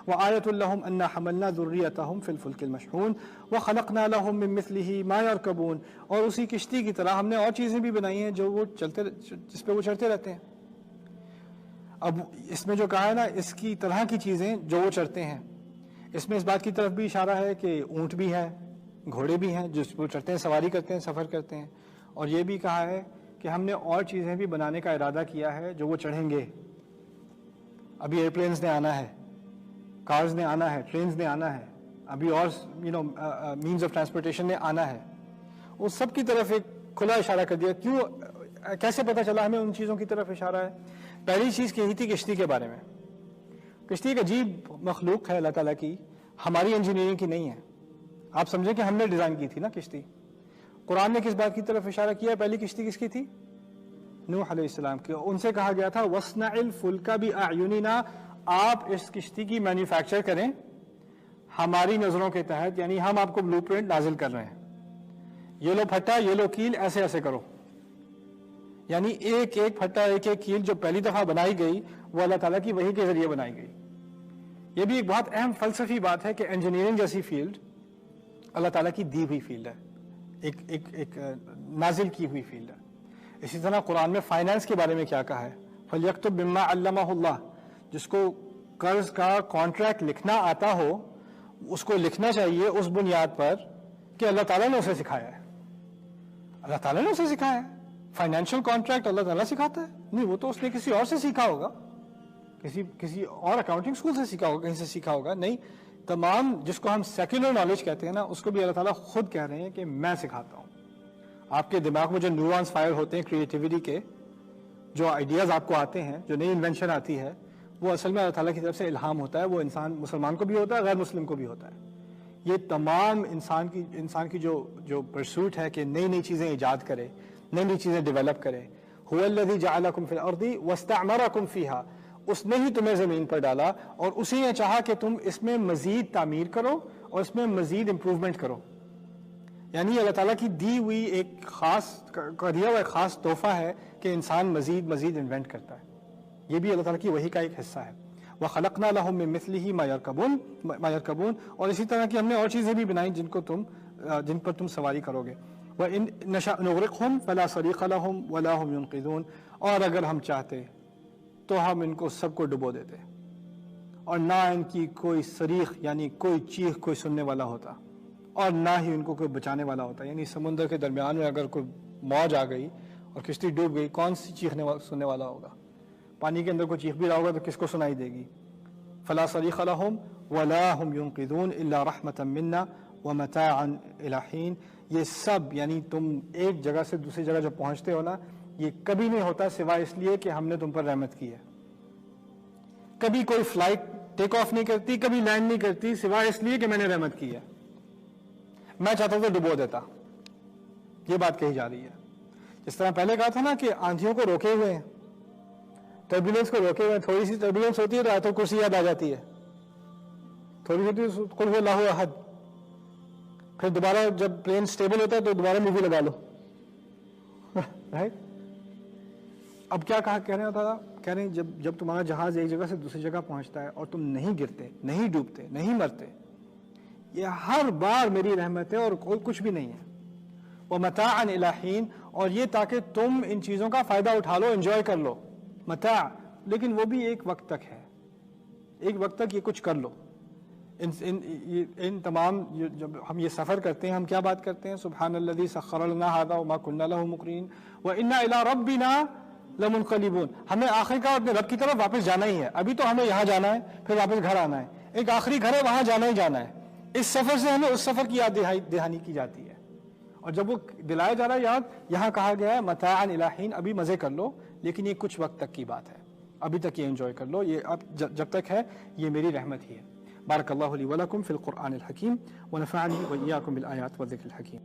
وآیۃ لہم انا حملنا ذریتہم فی الفلک المشحون وخلقنا لہم من مثلہ ما یرکبون، اور اسی کشتی کی طرح ہم نے اور چیزیں بھی بنائی ہیں جو وہ جس پہ وہ چڑھتے رہتے ہیں۔ اب اس میں جو کہا ہے نا اس کی طرح کی چیزیں جو وہ چڑھتے ہیں، اس میں اس بات کی طرف بھی اشارہ ہے کہ اونٹ بھی ہیں، گھوڑے بھی ہیں جس پہ چڑھتے ہیں، سواری کرتے ہیں، سفر کرتے ہیں، اور یہ بھی کہا ہے کہ ہم نے اور چیزیں بھی بنانے کا ارادہ کیا ہے جو وہ چڑھیں گے۔ ابھی ایئرپلینز نے آنا ہے، کارز نے آنا ہے، ٹرینز نے آنا ہے، ابھی اور مینز آف ٹرانسپورٹیشن نے آنا ہے۔ اس سب کی طرف ایک کھلا اشارہ کر دیا۔ کیوں، کیسے پتہ چلا ہمیں ان چیزوں کی طرف اشارہ ہے؟ پہلی چیز کہی تھی کشتی کے بارے میں۔ کشتی ایک عجیب مخلوق ہے اللہ تعالیٰ کی، ہماری انجینئرنگ کی نہیں ہے۔ آپ سمجھیں کہ ہم نے ڈیزائن کی تھی نا کشتی۔ قرآن نے کس بات کی طرف اشارہ کیا؟ پہلی کشتی کس کی تھی؟ نوح علیہ السلام کی۔ ان سے کہا گیا تھا وَاصْنَعِ الْفُلْكَ بِأَعْيُنِنَا، آپ اس کشتی کی مینوفیکچر کریں ہماری نظروں کے تحت، یعنی ہم آپ کو بلو پرنٹ نازل کر رہے ہیں، یہ لو پھٹا، یہ لو کیل، ایسے ایسے کرو۔ یعنی ایک ایک پھٹا، ایک ایک کیل جو پہلی دفعہ بنائی گئی وہ اللہ تعالیٰ کی وحی کے ذریعے بنائی گئی۔ یہ بھی ایک بہت اہم فلسفی بات ہے کہ انجینئرنگ جیسی فیلڈ اللہ تعالیٰ کی دی ہوئی فیلڈ ہے، ایک نازل کی ہوئی فیلڈ ہے۔ اسی طرح قرآن میں فائنانس کے بارے میں کیا کہا ہے؟ فَلْيَكْتُبْ بِمَّا عَلَّمَهُ اللَّهُ، جس کو قرض کا کانٹریکٹ لکھنا آتا ہو اس کو لکھنا چاہیے اس بنیاد پر کہ اللہ تعالیٰ نے اسے سکھایا ہے۔ اللہ تعالیٰ نے اسے سکھایا ہے۔ فائنینشیل کانٹریکٹ اللہ تعالیٰ سکھاتا ہے؟ نہیں، وہ تو اس نے کسی اور سے سیکھا ہوگا، کسی اور اکاؤنٹنگ اسکول سے سیکھا ہوگا، کہیں سے سیکھا ہوگا۔ نہیں، تمام جس کو ہم سیکولر نالج کہتے ہیں نا، اس کو بھی اللہ تعالیٰ خود کہہ رہے ہیں کہ میں سکھاتا ہوں۔ آپ کے دماغ میں جو نیورونز فائر ہوتے ہیں کریٹیوٹی کے، جو آئیڈیاز آپ کو آتے ہیں، جو نئی انوینشن آتی ہے، وہ اصل میں اللہ تعالیٰ کی طرف سے الہام ہوتا ہے۔ وہ انسان مسلمان کو بھی ہوتا ہے، غیر مسلم کو بھی ہوتا ہے۔ یہ تمام انسان کی جو پرسوٹ ہے کہ نئی نئی چیزیں ایجاد کرے، نئی نئی چیزیں ڈیولپ کرے۔ هو الذی جعلکم فی الارض واستعمرکم فیہا، اس نے ہی تمہیں زمین پر ڈالا اور اسی نے چاہا کہ تم اس میں مزید تعمیر کرو اور اس میں مزید امپروومنٹ کرو۔ یعنی اللہ تعالیٰ کی دی ہوئی ایک خاص دیا ہوا ایک خاص تحفہ ہے کہ انسان مزید انوینٹ کرتا ہے۔ یہ بھی اللہ تعالیٰ کی وحی کا ایک حصہ ہے۔ وَخَلَقْنَا لَهُم مِّن مِّثْلِهِ مَا يَرْكَبُونَ، اور اسی طرح کی ہم نے اور چیزیں بھی بنائیں جن پر تم سواری کرو گے۔ وَإِن نَشَأْ نُغْرِقْهُمْ فَلَا صَرِيخَ لَهُمْ وَلَا هُمْ يُنْقِذُونَ، اور اگر ہم چاہتے تو ہم ان کو سب کو ڈبو دیتے اور نہ ان کی کوئی صریخ یعنی کوئی چیخ کوئی سننے والا ہوتا، اور نہ ہی ان کو کوئی بچانے والا ہوتا۔ یعنی سمندر کے درمیان میں اگر کوئی موج آ گئی اور کشتی ڈوب گئی، کون سی چیخنے سننے والا ہوگا؟ پانی کے اندر کوئی چیخ بھی رہا ہوگا تو کس کو سنائی دے گی؟ فلا صریخ لهم ولا هم ينقذون الا رحمة منا ومتاعا الى حين، یہ سب یعنی تم ایک جگہ سے دوسری جگہ جو پہنچتے ہو نا، یہ کبھی نہیں ہوتا سوائے اس لیے کہ ہم نے تم پر رحمت کی ہے۔ کبھی کوئی فلائٹ ٹیک آف نہیں کرتی، کبھی لینڈ نہیں کرتی سوائے اس لیے کہ میں نے رحمت کی ہے۔ میں چاہتا ہوں تو ڈبو دیتا۔ یہ بات کہی جا رہی ہے۔ جس طرح پہلے کہا تھا نا کہ آندھیوں کو روکے ہوئے ہیں، ٹربولینس کو روکے ہوئے ہیں، تھوڑی سی ٹربولینس ہوتی ہے تو آیت الکرسی یاد آ جاتی ہے، تھوڑی ہوتی ہے قل هو اللہ احد، پھر دوبارہ جب پلین سٹیبل ہوتا ہے تو دوبارہ مووی لگا لو، رائٹ؟ اب کیا کہہ رہے ہیں؟ کہہ رہے ہیں جب تمہارا جہاز ایک جگہ سے دوسری جگہ پہنچتا ہے اور تم نہیں گرتے، نہیں ڈوبتے، نہیں مرتے، یہ ہر بار میری رحمت ہے اور کوئی کچھ بھی نہیں ہے۔ وَمَتَاعًا إِلَىٰ حِينٍ، اور یہ تاکہ تم ان چیزوں کا فائدہ اٹھا لو، انجوائے کر لو، متاع، لیکن وہ بھی ایک وقت تک ہے، ایک وقت تک یہ کچھ کر لو۔ ان تمام جب ہم یہ سفر کرتے ہیں ہم کیا بات کرتے ہیں؟ سبحان الذی سخر لنا ھذا وما كنا له مقرنین وانا الى ربنا لمنقلبون، ہمیں آخری کا اپنے رب کی طرف واپس جانا ہی ہے۔ ابھی تو ہمیں یہاں جانا ہے، پھر واپس گھر آنا ہے، ایک آخری گھر ہے، وہاں جانا ہی جانا ہے۔ اس سفر سے ہمیں اس سفر کی یاد دہانی کی جاتی ہے، اور جب وہ دلایا جا رہا ہے یاد، یہاں کہا گیا ہے متاعا الی حین، ابھی مزے کر لو لیکن یہ کچھ وقت تک کی بات ہے، ابھی تک یہ انجوائے کر لو، یہ اب جب تک ہے یہ میری رحمت ہی ہے۔ بارک اللہ لی ولکم فی القرآن الحکیم ونفعنی وإیاکم بالآیات والذکر الحکیم۔